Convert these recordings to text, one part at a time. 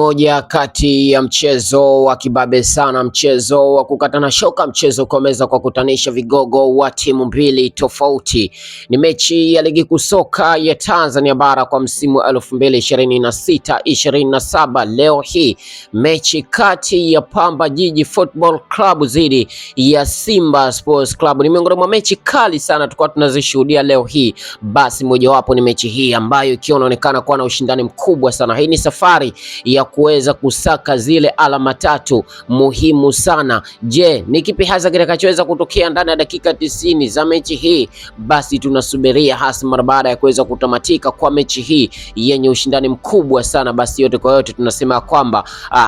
Moja kati ya mchezo wa kibabe sana, mchezo wa kukatana shoka, mchezo kuomeza kwa kutanisha vigogo wa timu mbili tofauti. Ni mechi ya ligi kuu soka ya Tanzania bara kwa msimu 2026-27. Leo hii mechi kati ya Pamba Jiji Football Club dhidi ya Simba Sports Club ni miongoni mwa mechi kali sana tulikuwa tunazishuhudia leo hii. Basi mojawapo ni mechi hii ambayo ikiwa inaonekana kuwa na ushindani mkubwa sana. Hii ni safari ya kuweza kusaka zile alama tatu muhimu sana. Je, ni kipi hasa kitakachoweza kutokea ndani ya dakika 90 za mechi hii? Basi tunasubiria hasa mara baada ya kuweza kutamatika kwa mechi hii yenye ushindani mkubwa sana. Basi yote kwa yote tunasema kwamba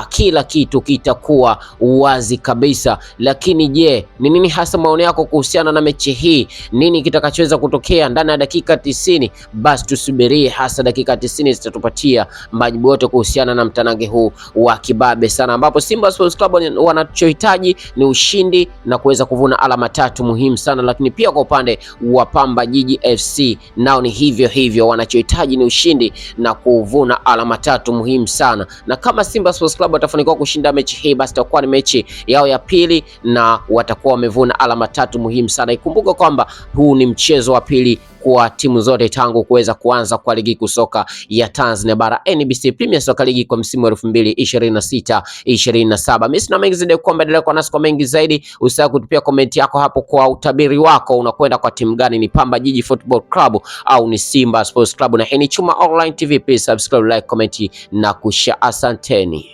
kila kitu kitakuwa wazi kabisa. Lakini je, ni nini hasa maoni yako kuhusiana na mechi hii? Nini kitakachoweza kutokea ndani ya dakika 90? Basi tusubirie hasa dakika 90 zitatupatia majibu yote kuhusiana na mtanange huu wa kibabe sana, ambapo Simba Sports Club wanachohitaji ni ushindi na kuweza kuvuna alama tatu muhimu sana. Lakini pia kwa upande wa Pamba Jiji FC nao ni hivyo hivyo, wanachohitaji ni ushindi na kuvuna alama tatu muhimu sana. Na kama Simba Sports Club watafanikiwa kushinda mechi hii, basi itakuwa ni mechi yao ya pili na watakuwa wamevuna alama tatu muhimu sana. Ikumbuke kwamba huu ni mchezo wa pili kwa timu zote tangu kuweza kuanza kwa ligi kuu soka ya Tanzania bara, NBC Premier Soccer League kwa msimu wa 2026-27. Mimi sina mengi zaidi kuomba, endelea kwa nasi kwa mengi zaidi. Usisahau kutupia comment yako hapo kwa utabiri wako, unakwenda kwa timu gani? Ni Pamba Jiji Football Club au ni Simba Sports Club? Na hii ni Chuma Online TV, please subscribe, like, comment na kushare. Asanteni.